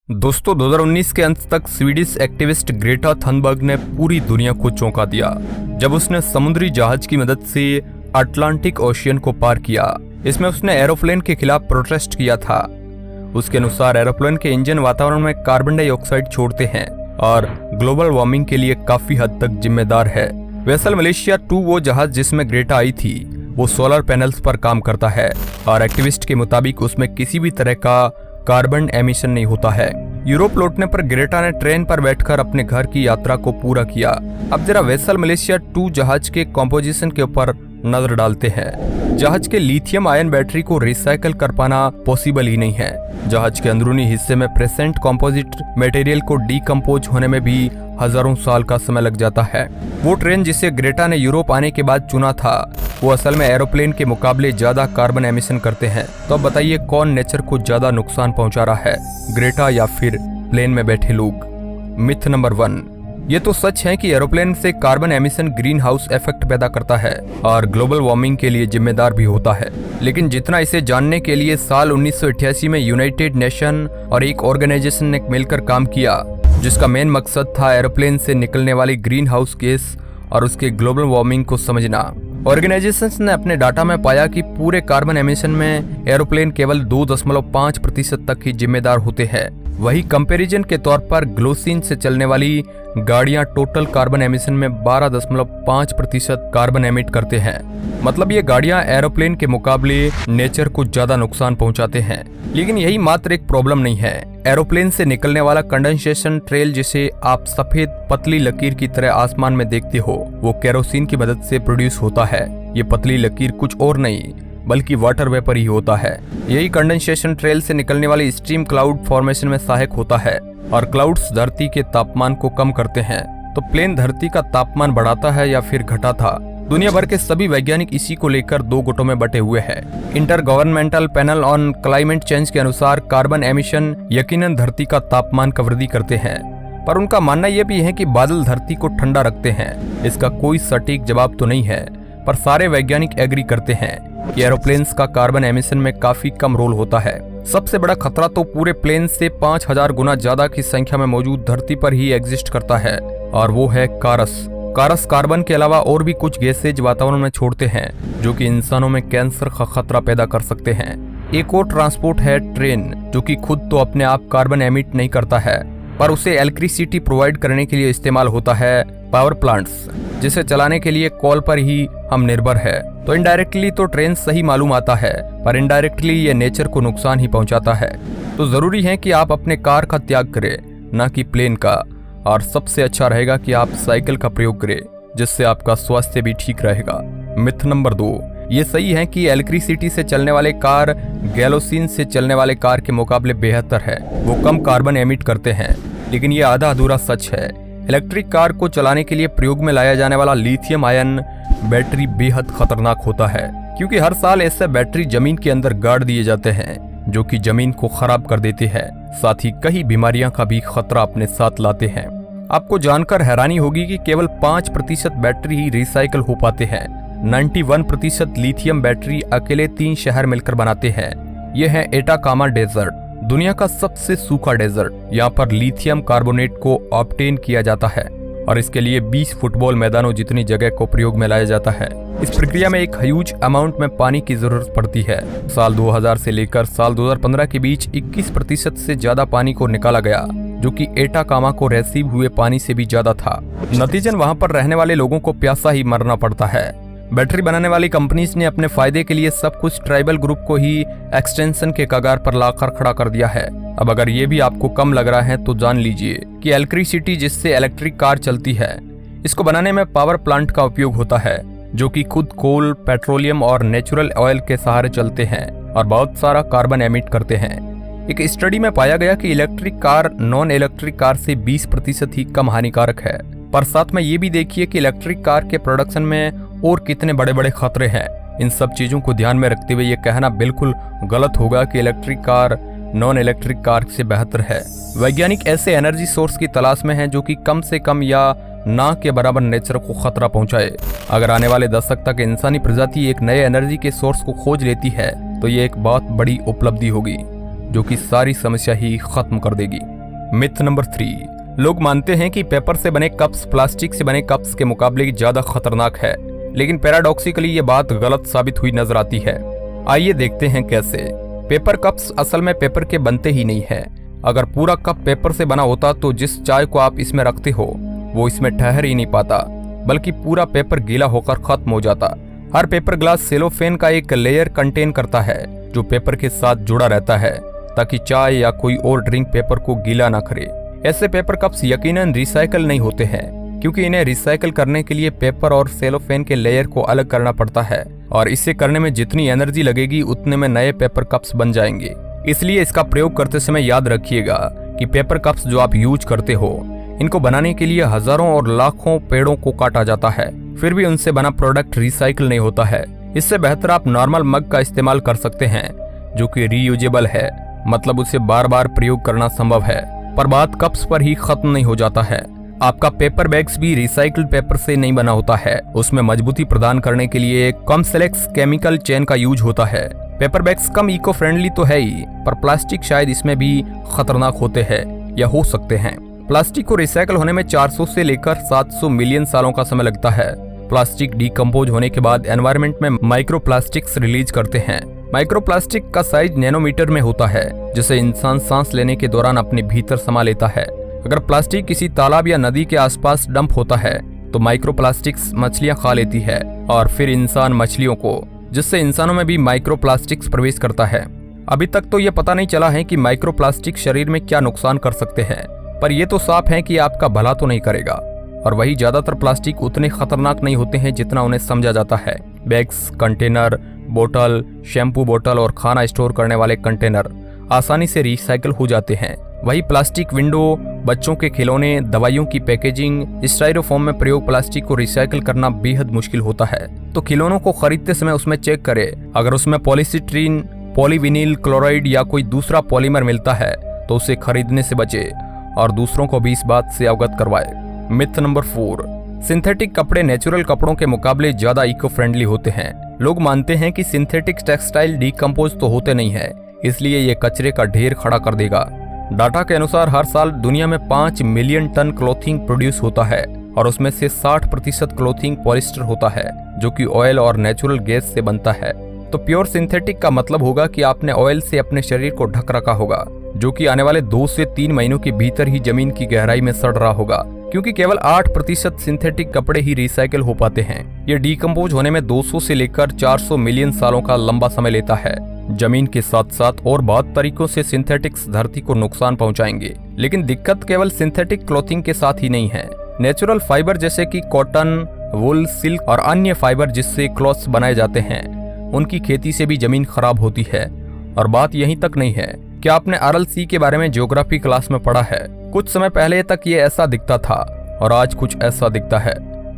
दोस्तों 2019 के अंत तक स्वीडिश एक्टिविस्ट ग्रेटा थनबर्ग ने पूरी दुनिया को चौंका दिया जब उसने समुद्री जहाज की मदद से अटलांटिक ओशियन को पार किया। इसमें उसने एरोप्लेन के खिलाफ प्रोटेस्ट किया था। उसके अनुसार एरोप्लेन के इंजन वातावरण में कार्बन डाइऑक्साइड छोड़ते हैं और ग्लोबल वार्मिंग के लिए काफी हद तक जिम्मेदार है। वेसल मलेशिया 2 वो जहाज जिसमें ग्रेटा आई थी वो सोलर पैनल्स पर काम करता है और एक्टिविस्ट के मुताबिक उसमें किसी भी तरह का कार्बन एमिशन नहीं होता है। यूरोप लौटने पर ग्रेटा ने ट्रेन पर बैठकर अपने घर की यात्रा को पूरा किया। अब जरा वेसल मलेशिया 2 जहाज के कंपोजिशन के ऊपर नजर डालते हैं। जहाज के लिथियम आयन बैटरी को रिसाइकल कर पाना पॉसिबल ही नहीं है। जहाज के अंदरूनी हिस्से में प्रेजेंट कंपोजिट मटेरियल को डीकम्पोज होने में भी हजारों साल का समय लग जाता है। वो ट्रेन जिसे ग्रेटा ने यूरोप आने के बाद चुना था वो असल में एरोप्लेन के मुकाबले ज्यादा कार्बन एमिशन करते हैं। तो अब बताइए कौन नेचर को ज्यादा नुकसान पहुंचा रहा है, ग्रेटा या फिर प्लेन में बैठे लोग। मिथ नंबर 1, ये तो सच है कि एरोप्लेन से carbon emission green house effect पैदा करता है और ग्लोबल वार्मिंग के लिए जिम्मेदार भी होता है, लेकिन जितना इसे जानने के लिए साल 1988 में यूनाइटेड नेशन और एक ऑर्गेनाइजेशन ने मिलकर काम किया जिसका मेन मकसद था एरोप्लेन से निकलने वाली ग्रीन हाउस गैस और उसके ग्लोबल वार्मिंग को समझना। ऑर्गेनाइजेशंस ने अपने डाटा में पाया कि पूरे कार्बन एमिशन में एरोप्लेन केवल 2.5% तक ही जिम्मेदार होते हैं। वही कंपैरिजन के तौर पर ग्लोसिन से चलने वाली गाड़ियां टोटल कार्बन एमिशन में 12.5% कार्बन एमिट करते हैं। मतलब ये गाड़ियां एरोप्लेन के मुकाबले नेचर को ज्यादा नुकसान पहुंचाते हैं। लेकिन यही मात्र एक प्रॉब्लम नहीं है। एरोप्लेन से निकलने वाला कंडेंसेशन ट्रेल जिसे आप सफेद पतली लकीर की तरह आसमान में देखते हो वो केरोसिन की मदद से प्रोड्यूस होता है। ये पतली लकीर कुछ और नहीं बल्कि वाटर वेपर ही होता है। यही कंडेंसेशन ट्रेल से निकलने वाली स्टीम क्लाउड फॉर्मेशन में सहायक होता है और क्लाउड्स धरती के तापमान को कम करते हैं। तो प्लेन धरती का तापमान बढ़ाता है या फिर घटाता? दुनिया भर के सभी वैज्ञानिक इसी को लेकर 2 गुटों में बटे हुए हैं। Inter governmental panel on climate change के अनुसार कार्बन एमिशन यकीनन धरती का तापमान का वृद्धि करते हैं, पर उनका मानना यह भी है कि बादल धरती को ठंडा रखते हैं। इसका कोई सटीक जवाब तो नहीं है, पर सारे वैज्ञानिक एग्री करते हैं कि एरोप्लेन्स का कार्बन एमिशन में काफी कम रोल होता है। सबसे बड़ा खतरा तो पूरे प्लेन से 5000 गुना ज्यादा की संख्या में मौजूद धरती पर ही एग्जिस्ट करता है और वो है कारस। कारस कार्बन के अलावा और भी कुछ गैसेज वातावरण में छोड़ते हैं जो कि इंसानों में कैंसर का खतरा पैदा कर सकते हैं। एक और ट्रांसपोर्ट है ट्रेन, जो कि खुद तो अपने आप कार्बन एमिट नहीं करता है, पर उसे इलेक्ट्रिसिटी प्रोवाइड करने के लिए इस्तेमाल होता है पावर प्लांट्स, जिसे चलाने के लिए कोल पर ही हम निर्भर है। तो इनडायरेक्टली तो ट्रेन सही मालूम आता है, पर इनडायरेक्टली ये नेचर को नुकसान ही पहुंचाता है। तो जरूरी है कि आप अपने कार का त्याग करें, ना कि प्लेन का। और सबसे अच्छा रहेगा कि आप साइकिल का प्रयोग करें, जिससे आपका स्वास्थ्य भी ठीक रहेगा। मिथ नंबर 2, ये सही है कि इलेक्ट्रिसिटी से चलने वाले कार गैलोसिन से चलने वाले कार के मुकाबले बेहतर है। वो कम कार्बन एमिट करते हैं, लेकिन ये आधा अधूरा सच है। इलेक्ट्रिक कार को चलाने के लिए प्रयोग में लाया जाने वाला लिथियम आयन बैटरी बेहद खतरनाक होता है, क्योंकि हर साल ऐसे बैटरी जमीन के अंदर गाड़ दिए जाते हैं जो कि जमीन को खराब कर देते हैं, साथ ही कई बीमारियां का भी खतरा अपने साथ लाते हैं। आपको जानकर हैरानी होगी कि केवल 5% बैटरी ही रिसाइकल हो पाते हैं। 91% लिथियम बैटरी अकेले 3 शहर मिलकर बनाते हैं। यह है एटाकामा डेजर्ट, दुनिया का सबसे सूखा डेजर्ट। यहाँ पर लिथियम कार्बोनेट को ऑब्टेन किया जाता है और इसके लिए 20 फुटबॉल मैदानों जितनी जगह को प्रयोग में लाया जाता है। इस प्रक्रिया में एक ह्यूज अमाउंट में पानी की जरूरत पड़ती है। साल 2000 से लेकर साल 2015 के बीच 21% से ज्यादा पानी को निकाला गया, जो कि एटाकामा को रिसीव हुए पानी से भी ज्यादा था। नतीजन वहां पर रहने वाले लोगों को प्यासा ही मरना पड़ता है। बैटरी बनाने वाली कंपनीज ने अपने फायदे के लिए सब कुछ ट्राइबल ग्रुप को ही एक्सटेंशन के कगार पर लाकर खड़ा कर दिया है। अब अगर ये भी आपको कम लग रहा है तो जान लीजिए कि इलेक्ट्रिसिटी जिससे इलेक्ट्रिक कार चलती है, इसको बनाने में पावर प्लांट का उपयोग होता है, जो कि खुद कोल, पेट्रोलियम और नेचुरल ऑयल के सहारे चलते हैं और बहुत सारा कार्बन एमिट करते हैं। एक स्टडी में पाया गया कि electric car non electric car से 20% ही कम हानिकारक है। पर साथ में ये भी देखिए कि इलेक्ट्रिक कार के प्रोडक्शन में और कितने बड़े बड़े खतरे हैं। इन सब चीजों को ध्यान में रखते हुए ये कहना बिल्कुल गलत होगा कि electric car non electric car से बेहतर है। वैज्ञानिक ऐसे एनर्जी सोर्स की तलाश में हैं जो कि कम से कम या ना के बराबर नेचर को खतरा पहुंचाए। अगर आने वाले दशक तक इंसानी प्रजाति एक नए एनर्जी के सोर्स को खोज लेती है तो ये एक बहुत बड़ी उपलब्धि होगी, जो कि सारी समस्या ही खत्म कर देगी। मिथ नंबर 3, लोग मानते हैं कि पेपर से बने कप्स प्लास्टिक से बने कप्स के मुकाबले ज्यादा खतरनाक है, लेकिन पैराडॉक्सिकली ये बात गलत साबित हुई नजर आती है। आइए देखते हैं कैसे। पेपर कप्स असल में पेपर के बनते ही नहीं है। अगर पूरा कप पेपर से बना होता तो जिस चाय को आप इसमें रखते हो वो इसमें ठहर ही नहीं पाता, बल्कि पूरा पेपर गीला होकर खत्म हो जाता। हर पेपर ग्लास सेलोफेन का एक लेयर कंटेन करता है जो पेपर के साथ जुड़ा रहता है ताकि चाय या कोई और ड्रिंक पेपर को गीला ना करे। ऐसे पेपर कप्स यकीनन रिसाइकल नहीं होते हैं, क्योंकि इन्हें रिसाइकल करने के लिए पेपर और सेलोफेन के लेयर को अलग करना पड़ता है और इसे करने में जितनी एनर्जी लगेगी उतने में नए पेपर कप्स बन जाएंगे। इसलिए इसका प्रयोग करते समय याद रखिएगा कि पेपर कप्स जो आप यूज करते हो इनको बनाने के लिए हजारों और लाखों पेड़ों को काटा जाता है, फिर भी उनसे बना प्रोडक्ट रिसाइकिल नहीं होता है। इससे बेहतर आप नॉर्मल मग का इस्तेमाल कर सकते हैं जो कि रीयूजेबल है, मतलब उसे बार बार प्रयोग करना संभव है। पर बात कप्स पर ही खत्म नहीं हो जाता है। आपका पेपर बैग्स भी रिसाइकिल्ड पेपर से नहीं बना होता है। उसमें मजबूती प्रदान करने के लिए कॉम्प्लेक्स केमिकल चेन का यूज होता है। पेपर बैग्स कम इको फ्रेंडली तो है ही, पर प्लास्टिक शायद इसमें भी खतरनाक होते हैं या हो सकते हैं। प्लास्टिक को रिसाइकल होने में 400 से लेकर 700 मिलियन सालों का समय लगता है। प्लास्टिक डिकम्पोज होने के बाद एनवायरनमेंट में माइक्रो प्लास्टिक्स रिलीज करते हैं। माइक्रो प्लास्टिक का साइज नैनोमीटर में होता है, जिसे इंसान सांस लेने के दौरान अपने भीतर समा लेता है। अगर प्लास्टिक किसी तालाब या नदी के आसपास डंप होता है तो माइक्रो प्लास्टिक्स मछलियां खा लेती है और फिर इंसान मछलियों को, जिससे इंसानों में भी माइक्रो प्लास्टिक्स प्रवेश करता है। अभी तक तो ये पता नहीं चला है कि माइक्रो प्लास्टिक शरीर में क्या नुकसान कर सकते हैं, पर यह तो साफ है कि आपका भला तो नहीं करेगा। और वही ज्यादातर प्लास्टिक उतने खतरनाक नहीं होते हैं जितना उन्हें समझा जाता है। बैग्स, कंटेनर, बोतल, शैम्पू बोतल और खाना स्टोर करने वाले कंटेनर आसानी से रिसाइकिल हो जाते हैं। वही प्लास्टिक विंडो, बच्चों के खिलौने, दवाइयों की पैकेजिंग, स्टाइरोफोम में प्रयोग प्लास्टिक को रिसाइकिल करना बेहद मुश्किल होता है। तो खिलौनों को खरीदते समय उसमें चेक करें, अगर उसमें पॉलीस्टीरीन, पॉलीविनिल क्लोराइड या कोई दूसरा पॉलीमर मिलता है तो उसे खरीदने से बचे और दूसरों को भी इस बात से अवगत करवाए। मिथ नंबर 4, सिंथेटिक कपड़े नेचुरल कपड़ों के मुकाबले ज्यादा इको फ्रेंडली होते हैं। लोग मानते हैं कि सिंथेटिक टेक्सटाइल डिकम्पोज तो होते नहीं है, इसलिए ये कचरे का ढेर खड़ा कर देगा। डाटा के अनुसार हर साल दुनिया में 5 मिलियन टन क्लोथिंग प्रोड्यूस होता है और उसमें से 60% क्लोथिंग पॉलिस्टर होता है, जो कि ऑयल और नेचुरल गैस से बनता है। तो प्योर सिंथेटिक का मतलब होगा कि आपने ऑयल से अपने शरीर को ढक रखा होगा, जो कि आने वाले 2 से 3 महीनों के भीतर ही जमीन की गहराई में सड़ रहा होगा, क्योंकि केवल 8% सिंथेटिक कपड़े ही रिसाइकिल हो पाते हैं। ये डिकम्पोज होने में 200 से लेकर 400 मिलियन सालों का लंबा समय लेता है। जमीन के साथ साथ और बहुत तरीकों से सिंथेटिक्स धरती को नुकसान पहुंचाएंगे। लेकिन दिक्कत केवल सिंथेटिक क्लॉथिंग के साथ ही नहीं है। नेचुरल फाइबर जैसे कि कॉटन, वुल, सिल्क और अन्य फाइबर जिससे क्लॉथ्स बनाए जाते हैं, उनकी खेती से भी जमीन खराब होती है। और बात यहीं तक नहीं है। क्या आपने आरल सी के बारे में ज्योग्राफी क्लास में पढ़ा है? कुछ समय पहले तक ये ऐसा दिखता था और आज कुछ ऐसा दिखता है।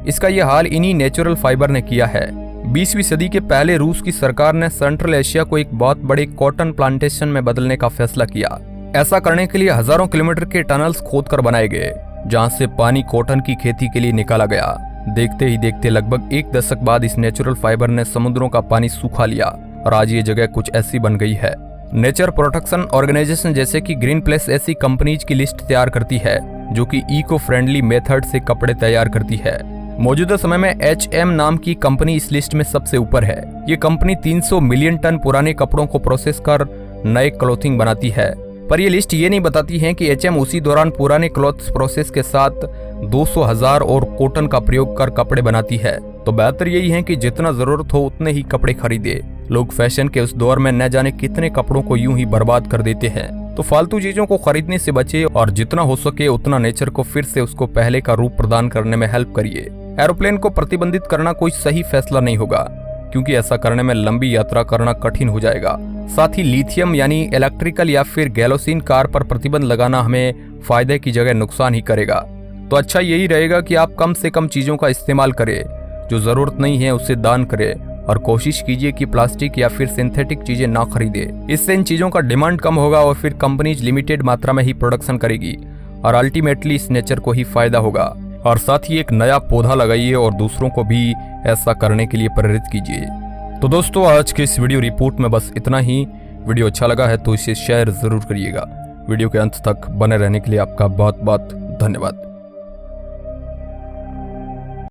इसका ये हाल इन्हीं नेचुरल फाइबर ने किया है। 20वीं सदी के पहले रूस की सरकार ने सेंट्रल एशिया को एक बहुत बड़े कॉटन प्लांटेशन में बदलने का फैसला किया। ऐसा करने के लिए हजारों किलोमीटर के टनल्स खोदकर बनाए गए, जहां से पानी कॉटन की खेती के लिए निकाला गया। देखते ही देखते लगभग 1 दशक बाद इस नेचुरल फाइबर ने समुद्रों का पानी सूखा लिया और आज ये जगह कुछ ऐसी बन गई है। नेचर प्रोटेक्शन ऑर्गेनाइजेशन जैसे कि ग्रीन प्लेस ऐसी कंपनीज की लिस्ट तैयार करती है जो कि इको फ्रेंडली मेथड से कपड़े तैयार करती है। मौजूदा समय में H&M नाम की कंपनी इस लिस्ट में सबसे ऊपर है। ये कंपनी 300 मिलियन टन पुराने कपड़ों को प्रोसेस कर नए क्लॉथिंग बनाती है। पर यह लिस्ट ये नहीं बताती है कि H&M उसी दौरान पुराने क्लॉथ्स प्रोसेस के साथ 200,000 और कॉटन का प्रयोग कर कपड़े बनाती है। तो बेहतर यही है कि जितना जरूरत हो उतने ही कपड़े खरीदे। लोग फैशन के उस दौर में न जाने कितने कपड़ों को यूं ही बर्बाद कर देते हैं। तो फालतू चीजों को खरीदने से बचे और जितना हो सके उतना नेचर को फिर से उसको पहले का रूप प्रदान करने में हेल्प करिए। एरोप्लेन को प्रतिबंधित करना कोई सही फैसला नहीं होगा, क्योंकि ऐसा करने में लंबी यात्रा करना कठिन हो जाएगा। साथ ही लिथियम यानी इलेक्ट्रिकल या फिर गैलोसिन कार पर प्रतिबंध लगाना हमें फायदे की जगह नुकसान ही करेगा। तो अच्छा यही रहेगा कि आप कम से कम चीजों का इस्तेमाल करें, जो जरूरत नहीं है उसे दान करें और कोशिश कीजिए कि प्लास्टिक या फिर सिंथेटिक चीजें ना खरीदे। इससे इन चीजों का डिमांड कम होगा और फिर कंपनीज लिमिटेड मात्रा में ही प्रोडक्शन करेगी और अल्टीमेटली इस नेचर को ही फायदा होगा। और साथ ही एक नया पौधा लगाइए और दूसरों को भी ऐसा करने के लिए प्रेरित कीजिए। तो दोस्तों आज के इस वीडियो रिपोर्ट में बस इतना ही। वीडियो अच्छा लगा है तो इसे शेयर जरूर करिएगा। वीडियो के अंत तक बने रहने के लिए आपका बहुत बहुत धन्यवाद।